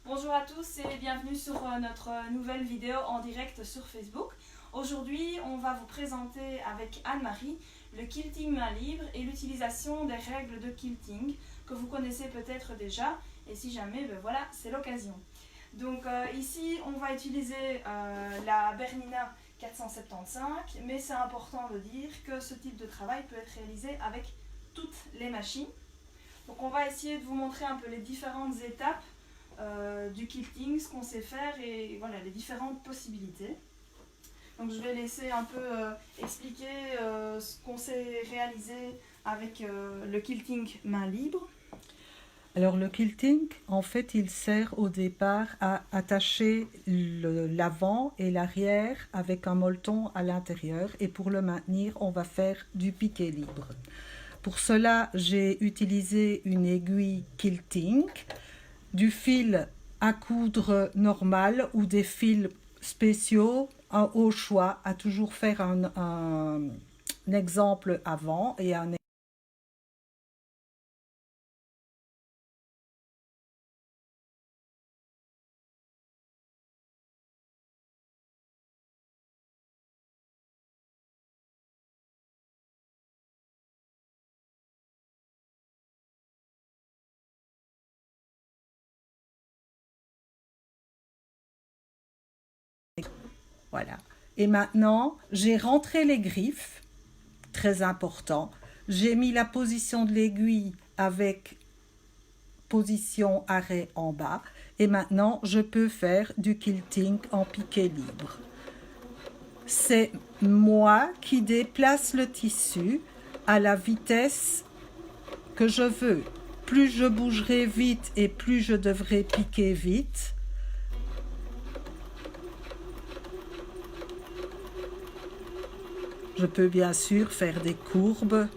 Bonjour à tous et bienvenue sur notre nouvelle vidéo en direct sur Facebook. Aujourd'hui, on va vous présenter avec Anne-Marie le quilting main libre et l'utilisation des règles de quilting que vous connaissez peut-être déjà, et si jamais, ben voilà, c'est l'occasion. Donc ici, on va utiliser la Bernina 475, mais c'est important de dire que ce type de travail peut être réalisé avec toutes les machines. Donc on va essayer de vous montrer un peu les différentes étapes du quilting, ce qu'on sait faire et voilà les différentes possibilités. Donc je vais laisser un peu expliquer ce qu'on sait réaliser avec le quilting main libre. Alors le quilting, en fait, il sert au départ à attacher l'avant et l'arrière avec un molleton à l'intérieur, et pour le maintenir, on va faire du piqué libre. Pour cela, j'ai utilisé une aiguille quilting, du fil à coudre normal ou des fils spéciaux au choix, à toujours faire un exemple avant et un voilà. Et maintenant, j'ai rentré les griffes, très important. J'ai mis la position de l'aiguille avec position arrêt en bas. Et maintenant, je peux faire du quilting en piqué libre. C'est moi qui déplace le tissu à la vitesse que je veux. Plus je bougerai vite et plus je devrai piquer vite. Je peux bien sûr faire des courbes.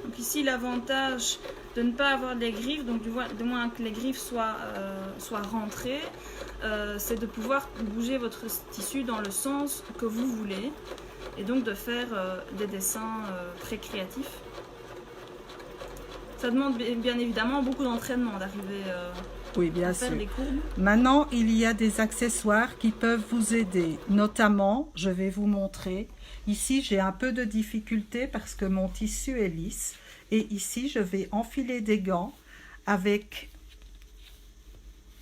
Donc ici l'avantage de ne pas avoir des griffes, donc du moins que les griffes soient rentrées, c'est de pouvoir bouger votre tissu dans le sens que vous voulez et donc de faire des dessins très créatifs. Ça demande bien évidemment beaucoup d'entraînement d'arriver oui, bien à faire sûr. des courbes. Maintenant, il y a des accessoires qui peuvent vous aider. Notamment, je vais vous montrer. Ici, j'ai un peu de difficulté parce que mon tissu est lisse. Et ici, je vais enfiler des gants avec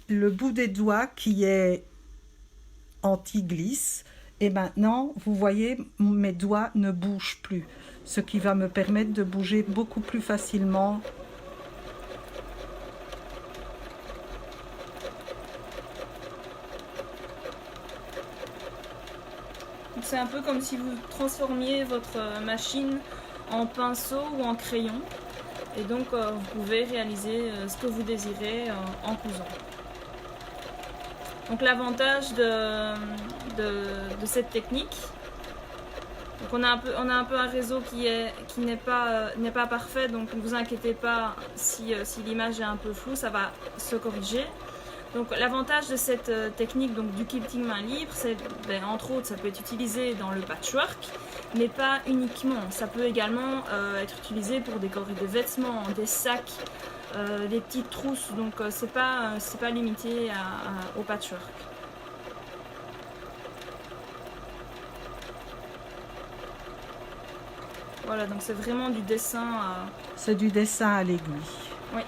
le bout des doigts qui est anti-glisse. Et maintenant, vous voyez, mes doigts ne bougent plus, ce qui va me permettre de bouger beaucoup plus facilement. C'est un peu comme si vous transformiez votre machine en pinceau ou en crayon. Et donc vous pouvez réaliser ce que vous désirez en cousant. Donc l'avantage de cette technique, donc on a un peu un réseau qui n'est pas parfait, donc ne vous inquiétez pas si l'image est un peu floue, ça va se corriger. Donc l'avantage de cette technique donc, du quilting main libre, c'est entre autres ça peut être utilisé dans le patchwork, mais pas uniquement. Ça peut également être utilisé pour décorer des vêtements, des sacs, des petites trousses, donc c'est pas limité au patchwork. Voilà, donc c'est vraiment du dessin. C'est du dessin à l'aiguille. Oui.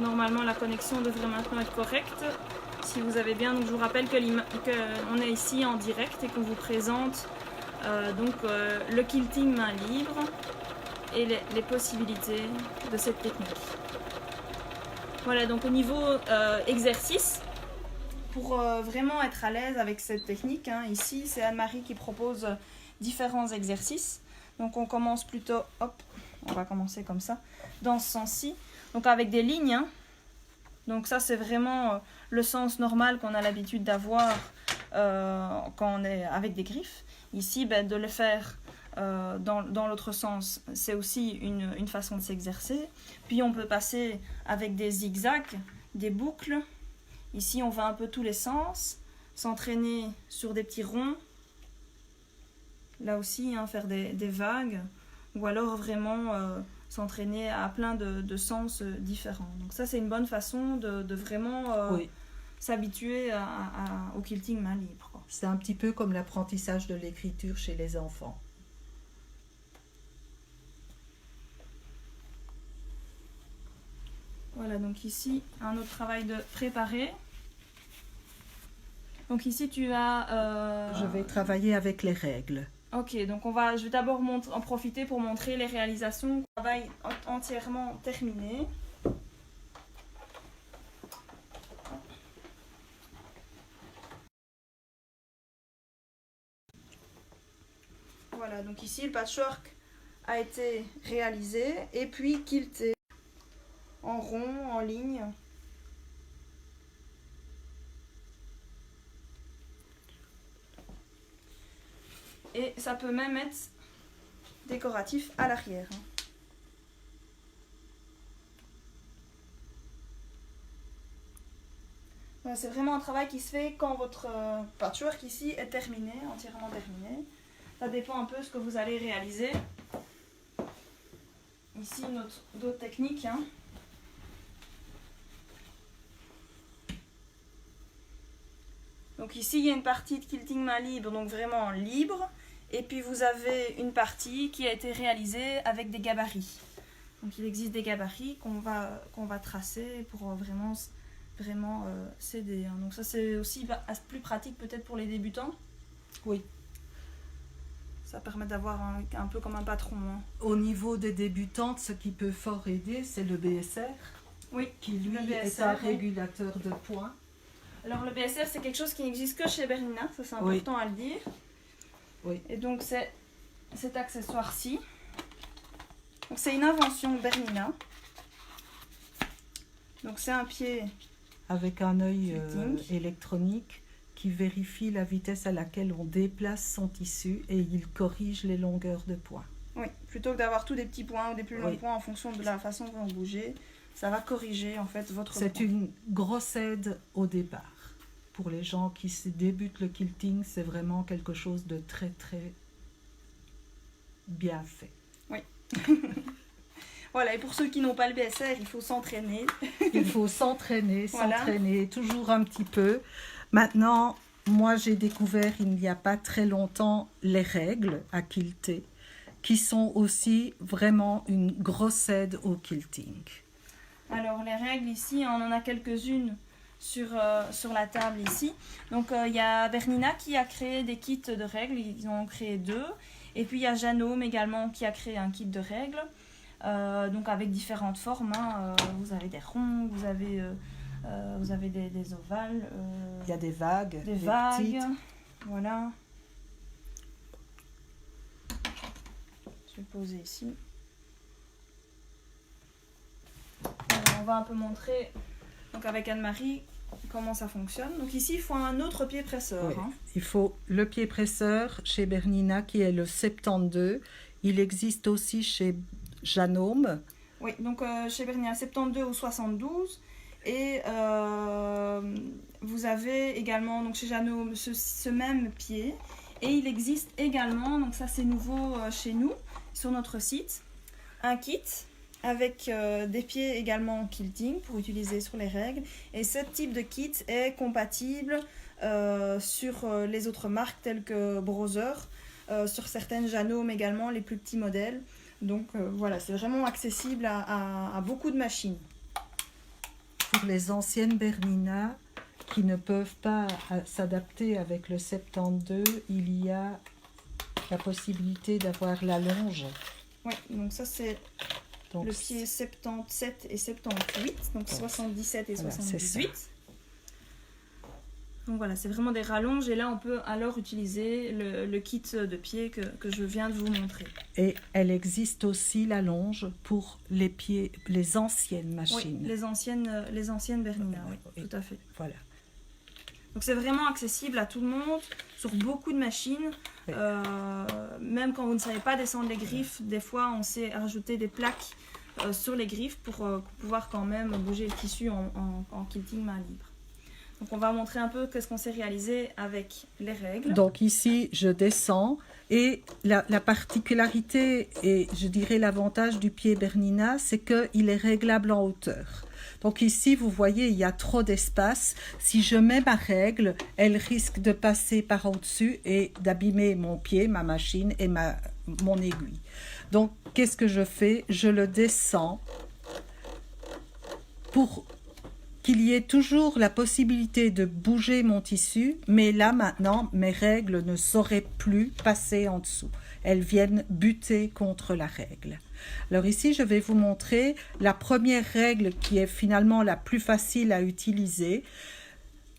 Normalement, la connexion devrait maintenant être correcte. Si vous avez bien, donc je vous rappelle qu'on est ici en direct et qu'on vous présente le quilting main libre et les possibilités de cette technique. Voilà, donc au niveau exercice, pour vraiment être à l'aise avec cette technique, ici c'est Anne-Marie qui propose différents exercices. Donc on commence plutôt, hop, on va commencer comme ça, dans ce sens-ci. Donc avec des lignes, donc ça c'est vraiment le sens normal qu'on a l'habitude d'avoir quand on est avec des griffes. Ici, de le faire dans l'autre sens, c'est aussi une façon de s'exercer. Puis on peut passer avec des zigzags, des boucles. Ici on va un peu tous les sens, s'entraîner sur des petits ronds. Là aussi, hein, faire des vagues. Ou alors vraiment s'entraîner à plein de sens différents. Donc ça, c'est une bonne façon de vraiment Oui. s'habituer au quilting main libre, quoi. C'est un petit peu comme l'apprentissage de l'écriture chez les enfants. Voilà, donc ici, un autre travail de préparer. Donc ici, tu as... Je vais travailler avec les règles. Ok, donc je vais d'abord en profiter pour montrer les réalisations. Travail entièrement terminé. Voilà, donc ici, le patchwork a été réalisé et puis quilté en rond, en ligne. Et ça peut même être décoratif à l'arrière. Voilà, c'est vraiment un travail qui se fait quand votre patchwork ici est terminé, entièrement terminé. Ça dépend un peu de ce que vous allez réaliser. Ici, d'autres techniques. Hein. Donc ici, il y a une partie de quilting main libre, donc vraiment libre. Et puis vous avez une partie qui a été réalisée avec des gabarits. Donc il existe des gabarits qu'on va tracer pour vraiment s'aider. Hein. Donc ça, c'est aussi plus pratique peut-être pour les débutants. Oui. Ça permet d'avoir un peu comme un patron. Hein. Au niveau des débutantes, ce qui peut fort aider, c'est le BSR. Oui, qui lui le BSR, est un régulateur de points. Alors le BSR, c'est quelque chose qui n'existe que chez Bernina, ça c'est important à le dire. Oui. Et donc c'est cet accessoire-ci. Donc c'est une invention Bernina. Donc c'est un pied avec un œil électronique qui vérifie la vitesse à laquelle on déplace son tissu et il corrige les longueurs de points. Oui, plutôt que d'avoir tous des petits points ou des plus longs points en fonction de la façon dont vous bougez, ça va corriger en fait votre C'est point. une grosse aide au départ. Pour les gens qui débutent le quilting, c'est vraiment quelque chose de très très bien fait. Oui. Voilà, et pour ceux qui n'ont pas le BSR, il faut s'entraîner. Il faut s'entraîner, Voilà. s'entraîner toujours un petit peu. Maintenant, moi j'ai découvert il n'y a pas très longtemps les règles à quilter, qui sont aussi vraiment une grosse aide au quilting. Alors les règles ici, on en a quelques-unes sur la table ici. Donc il y a Bernina qui a créé des kits de règles, ils en ont créé 2. Et puis il y a Janome également qui a créé un kit de règles, donc avec différentes formes. Hein. Vous avez des ronds, vous avez des ovales. Il y a des vagues. Des vagues, petites. voilà. Je vais poser ici. On va un peu montrer donc avec Anne-Marie comment ça fonctionne. Donc ici, il faut un autre pied presseur. Oui. Hein. Il faut le pied presseur chez Bernina qui est le 72. Il existe aussi chez Janome. Oui, donc chez Bernina 72 ou 72. Et vous avez également donc chez Janome ce même pied. Et il existe également, donc ça c'est nouveau chez nous, sur notre site, un kit avec des pieds également en quilting pour utiliser sur les règles. Et ce type de kit est compatible sur les autres marques telles que Browser, sur certaines Janome également, les plus petits modèles. Donc voilà, c'est vraiment accessible à beaucoup de machines. Pour les anciennes Bernina qui ne peuvent pas s'adapter avec le 72, il y a la possibilité d'avoir la longe. Oui, donc ça c'est le pied 77 et 78, donc 77 et 78. Donc voilà, c'est vraiment des rallonges et là on peut alors utiliser le kit de pied que je viens de vous montrer. Et elle existe aussi la longe pour les pieds, les anciennes machines. Oui, les anciennes Bernina, oui, tout à fait. Voilà. Donc c'est vraiment accessible à tout le monde, sur beaucoup de machines. Oui. Même quand vous ne savez pas descendre les griffes, des fois on sait rajouter des plaques sur les griffes pour pouvoir quand même bouger le tissu en quilting main libre. Donc on va montrer un peu qu'est-ce qu'on s'est réalisé avec les règles. Donc ici, je descends et la particularité et je dirais l'avantage du pied Bernina, c'est qu'il est réglable en hauteur. Donc ici, vous voyez, il y a trop d'espace. Si je mets ma règle, elle risque de passer par au-dessus et d'abîmer mon pied, ma machine et mon aiguille. Donc, qu'est-ce que je fais? Je le descends pour qu'il y ait toujours la possibilité de bouger mon tissu, mais là maintenant, mes règles ne sauraient plus passer en dessous. Elles viennent buter contre la règle. Alors ici, je vais vous montrer la première règle qui est finalement la plus facile à utiliser.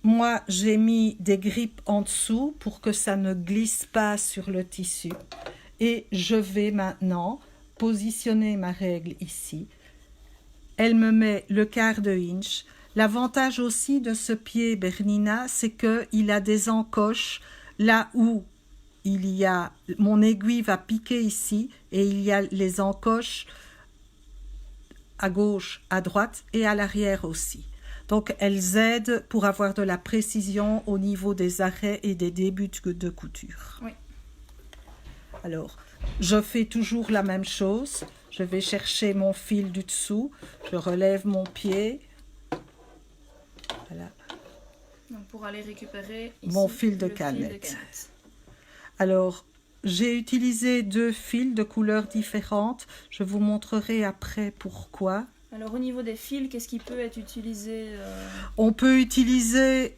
Moi, j'ai mis des grippes en dessous pour que ça ne glisse pas sur le tissu. Et je vais maintenant positionner ma règle ici. Elle me met le quart de inch. L'avantage aussi de ce pied Bernina, c'est qu'il a des encoches là où mon aiguille va piquer ici et il y a les encoches à gauche, à droite et à l'arrière aussi. Donc elles aident pour avoir de la précision au niveau des arrêts et des débuts de couture. Oui. Alors, je fais toujours la même chose. Je vais chercher mon fil du dessous, je relève mon pied. Voilà. Donc pour aller récupérer ici, mon fil de canette. Alors, j'ai utilisé 2 fils de couleurs différentes. Je vous montrerai après pourquoi. Alors au niveau des fils, qu'est-ce qui peut être utilisé On peut utiliser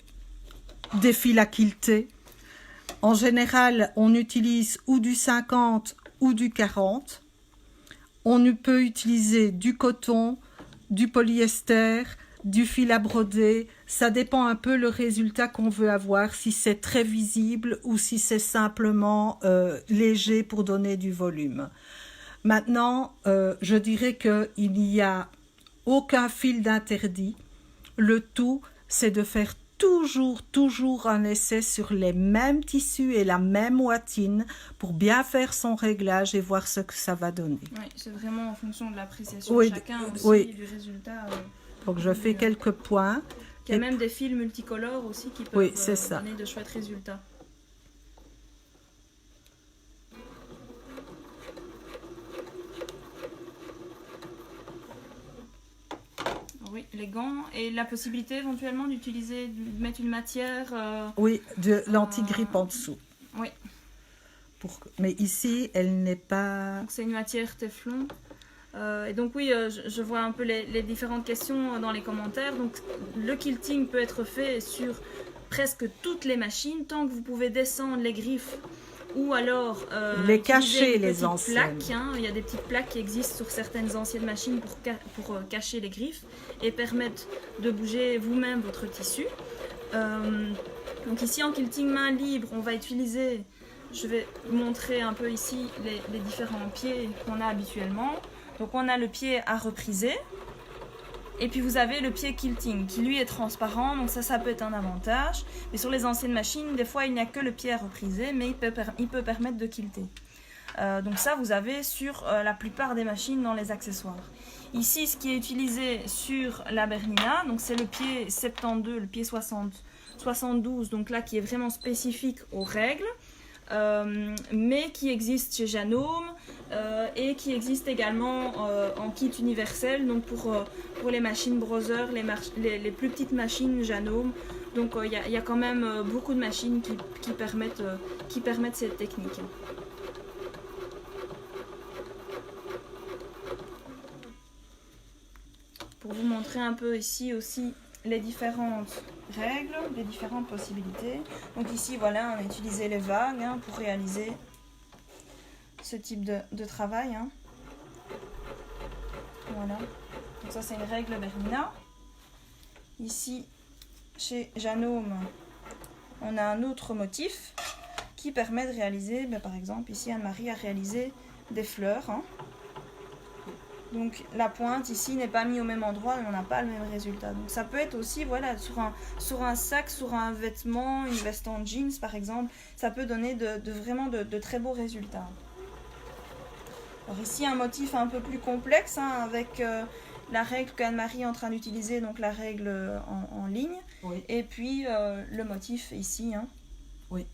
des fils à quilter. En général, on utilise ou du 50 ou du 40. On peut utiliser du coton, du polyester, du fil à broder. Ça dépend un peu le résultat qu'on veut avoir, si c'est très visible ou si c'est simplement léger pour donner du volume. Maintenant, je dirais qu'il n'y a aucun fil d'interdit. Le tout, c'est de faire toujours un essai sur les mêmes tissus et la même ouatine pour bien faire son réglage et voir ce que ça va donner. Oui, c'est vraiment en fonction de l'appréciation de chacun aussi et du résultat. Donc je fais quelques points. Il y a même des fils multicolores aussi qui peuvent donner de chouettes résultats. Oui, les gants et la possibilité éventuellement de mettre une matière... oui, de l'anti-grippe en dessous. Oui. Mais ici, elle n'est pas... C'est une matière Teflon. Et donc oui, je vois un peu les différentes questions dans les commentaires. Donc le quilting peut être fait sur presque toutes les machines, tant que vous pouvez descendre les griffes ou alors les cacher, les anciennes. Il y a des petites plaques qui existent sur certaines anciennes machines pour cacher les griffes et permettre de bouger vous-même votre tissu. Donc ici en quilting main libre, on va utiliser, je vais vous montrer un peu ici les différents pieds qu'on a habituellement. Donc on a le pied à repriser et puis vous avez le pied quilting qui lui est transparent, donc ça peut être un avantage. Mais sur les anciennes machines, des fois il n'y a que le pied à repriser, mais il peut permettre de quilter. Donc ça vous avez sur la plupart des machines dans les accessoires. Ici ce qui est utilisé sur la Bernina, donc c'est le pied 72, le pied 72, donc là qui est vraiment spécifique aux règles. Mais qui existe chez Janome et qui existe également en kit universel, donc pour les machines browser, les plus petites machines Janome. Donc il y a quand même beaucoup de machines qui permettent cette technique. Pour vous montrer un peu ici aussi les différentes règles, les différentes possibilités. Donc ici, voilà, on a utilisé les vagues pour réaliser ce type de travail. Voilà. Donc ça, c'est une règle Bernina. Ici, chez Janome, on a un autre motif qui permet de réaliser, par exemple, ici, Anne-Marie a réalisé des fleurs. Donc la pointe ici n'est pas mise au même endroit et on n'a pas le même résultat. Donc ça peut être aussi voilà, sur un sac, sur un vêtement, une veste en jeans par exemple, ça peut donner vraiment de très beaux résultats. Alors ici un motif un peu plus complexe avec la règle qu'Anne-Marie est en train d'utiliser, donc la règle en ligne. Oui. Et puis le motif ici. Hein. Oui.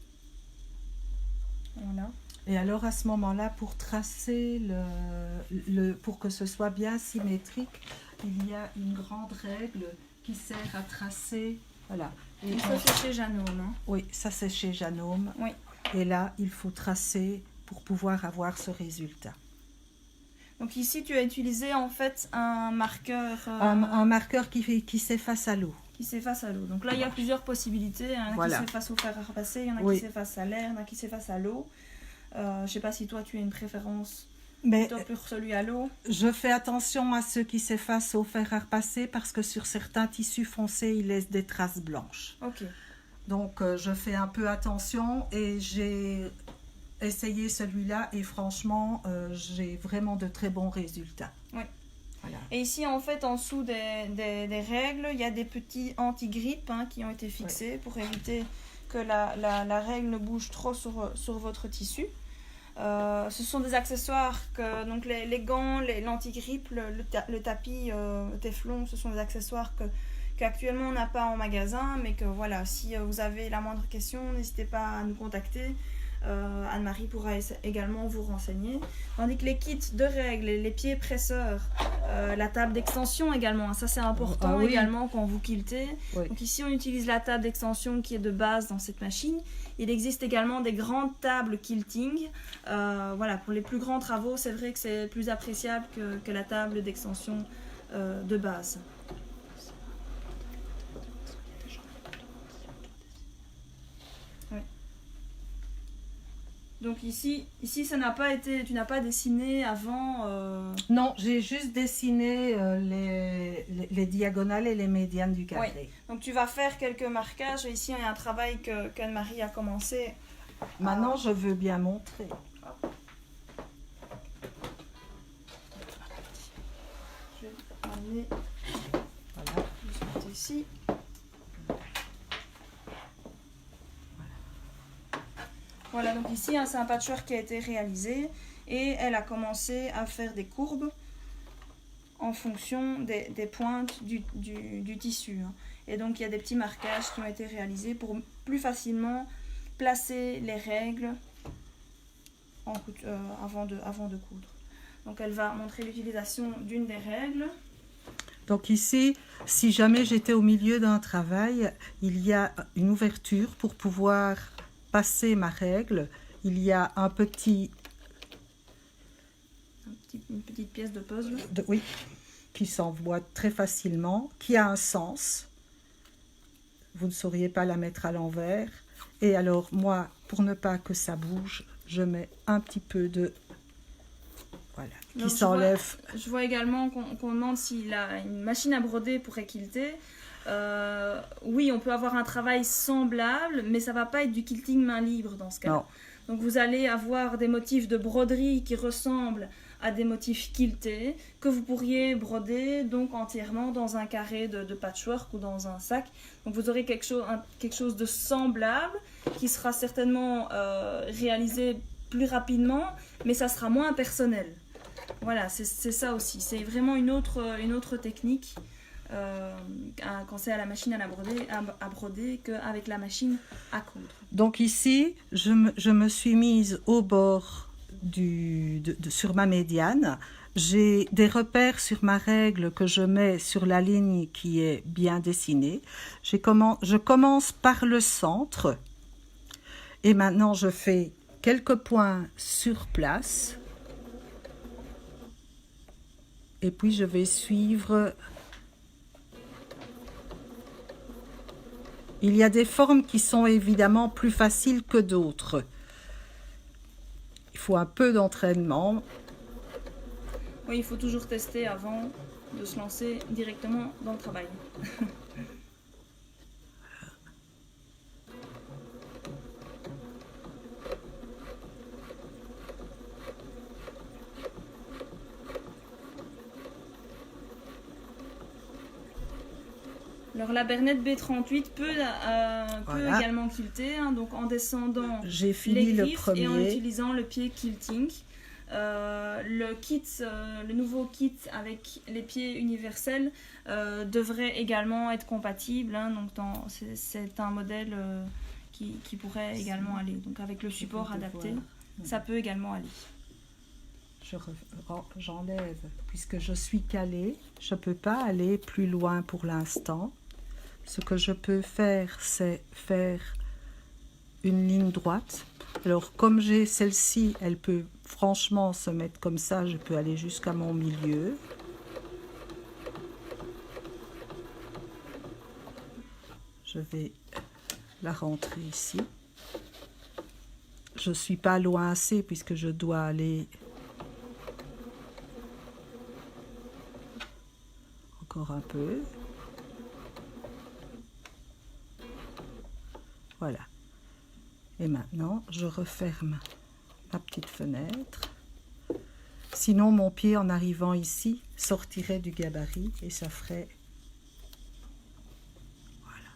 Voilà. Et alors à ce moment-là, pour tracer pour que ce soit bien symétrique, il y a une grande règle qui sert à tracer. Voilà. Et ça c'est chez Janome. Hein. Oui, ça c'est chez Janome. Oui. Et là, il faut tracer pour pouvoir avoir ce résultat. Donc ici, tu as utilisé en fait un marqueur... Un marqueur qui s'efface à l'eau. Qui s'efface à l'eau. Donc là, il y a plusieurs possibilités. Il y en a qui s'effacent au fer à repasser, il y en a qui s'effacent à l'air, il y en a qui s'effacent à l'eau. Je ne sais pas si toi, tu as une préférence plutôt pour celui à l'eau. Je fais attention à ceux qui s'effacent au fer à repasser parce que sur certains tissus foncés, ils laissent des traces blanches. Ok. Donc, je fais un peu attention et j'ai essayé celui-là et franchement, j'ai vraiment de très bons résultats. Oui. Voilà. Et ici, en fait, en dessous des règles, il y a des petits anti-grippes hein, qui ont été fixés pour éviter que la règle ne bouge trop sur votre tissu. Ce sont des accessoires que donc les gants, l'anti-grippe, le tapis, le téflon, ce sont des accessoires qu'actuellement on n'a pas en magasin, mais que voilà, si vous avez la moindre question, n'hésitez pas à nous contacter. Anne-Marie pourra également vous renseigner. Tandis que les kits de règles, les pieds presseurs, la table d'extension également, ça c'est important également quand vous quiltez. Oui. Donc ici on utilise la table d'extension qui est de base dans cette machine. Il existe également des grandes tables quilting. Voilà, pour les plus grands travaux, c'est vrai que c'est plus appréciable que la table d'extension de base. Donc ici ça n'a pas été, tu n'as pas dessiné avant Non, j'ai juste dessiné les diagonales et les médianes du carré. Oui. Donc tu vas faire quelques marquages. Et ici, il y a un travail qu'Anne-Marie a commencé. Maintenant, je veux bien montrer. Je vais amener juste ici. Voilà, donc ici, hein, c'est un patchwork qui a été réalisé et elle a commencé à faire des courbes en fonction des pointes du tissu. Hein. Et donc, il y a des petits marquages qui ont été réalisés pour plus facilement placer les règles avant de coudre. Donc, elle va montrer l'utilisation d'une des règles. Donc ici, si jamais j'étais au milieu d'un travail, il y a une ouverture pour pouvoir passer ma règle. Il y a une petite pièce de puzzle. Oui, qui s'envoie très facilement, qui a un sens. Vous ne sauriez pas la mettre à l'envers. Et alors, moi, pour ne pas que ça bouge, je mets un petit peu de... Voilà, qui s'enlève. Je vois également qu'on demande s'il a une machine à broder pour quilter. Oui, on peut avoir un travail semblable, mais ça va pas être du quilting main libre dans ce cas. Donc vous allez avoir des motifs de broderie qui ressemblent à des motifs quiltés que vous pourriez broder donc entièrement dans un carré de patchwork ou dans un sac. Donc vous aurez quelque chose de semblable qui sera certainement réalisé plus rapidement, mais ça sera moins personnel. Voilà, c'est ça aussi. C'est vraiment une autre technique. Quand c'est à la machine à broder qu'avec la machine à coudre. Donc ici, je me suis mise au bord sur ma médiane. J'ai des repères sur ma règle que je mets sur la ligne qui est bien dessinée. Je commence par le centre et maintenant je fais quelques points sur place et puis je vais suivre. Il y a des formes qui sont évidemment plus faciles que d'autres. Il faut un peu d'entraînement. Oui, il faut toujours tester avant de se lancer directement dans le travail. Alors la Bernette B38 peut également quilter, hein, donc en descendant j'ai fini les griffes le premier. et en utilisant le pied quilting. le nouveau kit avec les pieds universels devrait également être compatible, hein, donc c'est un modèle qui pourrait également aller, donc avec le support adapté, ça peut également aller. J'enlève, puisque je suis calée, je ne peux pas aller plus loin pour l'instant. Ce que je peux faire, c'est faire une ligne droite. Alors, comme j'ai celle-ci, elle peut franchement se mettre comme ça, je peux aller jusqu'à mon milieu. Je vais la rentrer ici. Je ne suis pas loin assez puisque je dois aller encore un peu. Voilà. Et maintenant, je referme ma petite fenêtre. Sinon, mon pied, en arrivant ici, sortirait du gabarit et ça ferait... Voilà.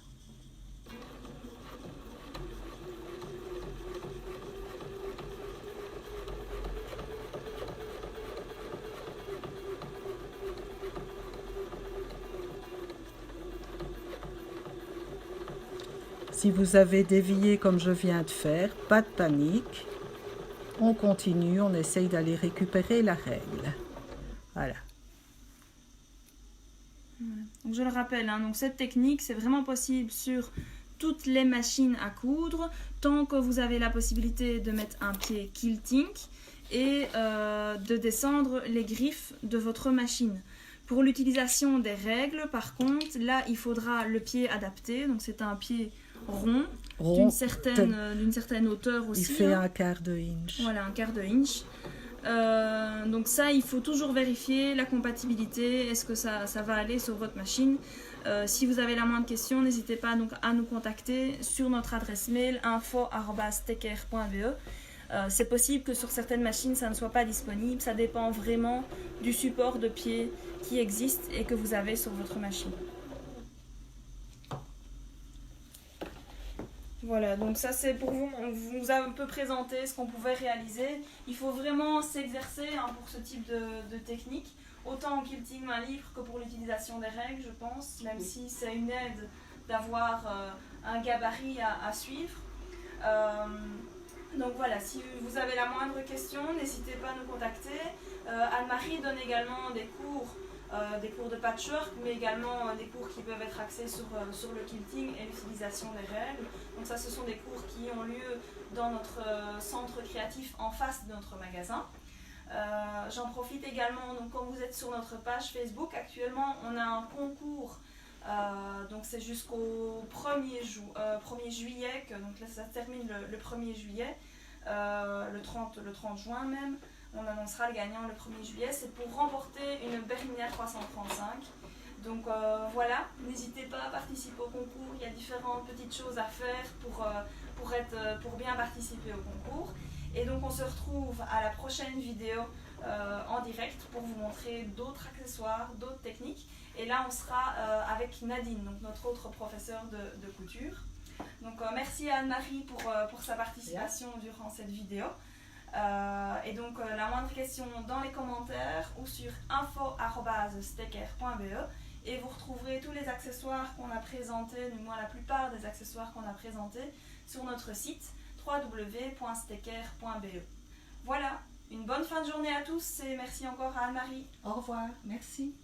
Si vous avez dévié comme je viens de faire, pas de panique. On continue, on essaye d'aller récupérer la règle. Voilà. Donc je le rappelle, hein, donc cette technique, c'est vraiment possible sur toutes les machines à coudre, tant que vous avez la possibilité de mettre un pied quilting et de descendre les griffes de votre machine. Pour l'utilisation des règles, par contre, là, il faudra le pied adapté, donc c'est un pied rond d'une certaine hauteur aussi. Il fait un quart de inch. Voilà, un quart de inch. Donc ça, il faut toujours vérifier la compatibilité, est-ce que ça va aller sur votre machine. Si vous avez la moindre question, n'hésitez pas donc à nous contacter sur notre adresse mail info@stecker.be. C'est possible que sur certaines machines ça ne soit pas disponible, ça dépend vraiment du support de pied qui existe et que vous avez sur votre machine. Voilà, donc ça c'est pour vous, on vous a un peu présenté ce qu'on pouvait réaliser. Il faut vraiment s'exercer pour ce type de technique, autant en quilting main libre que pour l'utilisation des règles, je pense, même si c'est une aide d'avoir un gabarit à suivre. Donc voilà, si vous avez la moindre question, n'hésitez pas à nous contacter. Anne-Marie donne également des cours de patchwork, mais également des cours qui peuvent être axés sur le quilting et l'utilisation des règles. Donc ça, ce sont des cours qui ont lieu dans notre centre créatif en face de notre magasin. J'en profite également, donc quand vous êtes sur notre page Facebook, actuellement on a un concours, donc c'est jusqu'au 1er juillet, donc là ça se termine le 1er juillet, le 30 juin même. On annoncera le gagnant le 1er juillet, c'est pour remporter une Bernina 335. Donc voilà, n'hésitez pas à participer au concours, il y a différentes petites choses à faire pour bien participer au concours. Et donc on se retrouve à la prochaine vidéo en direct pour vous montrer d'autres accessoires, d'autres techniques. Et là on sera avec Nadine, donc notre autre professeure de couture. Donc merci à Anne-Marie pour sa participation durant cette vidéo. Et donc la moindre question dans les commentaires ou sur info@stecker.be et vous retrouverez tous les accessoires qu'on a présentés, du moins la plupart des accessoires qu'on a présentés sur notre site www.stecker.be. Voilà, une bonne fin de journée à tous et merci encore à Anne-Marie. Au revoir, merci.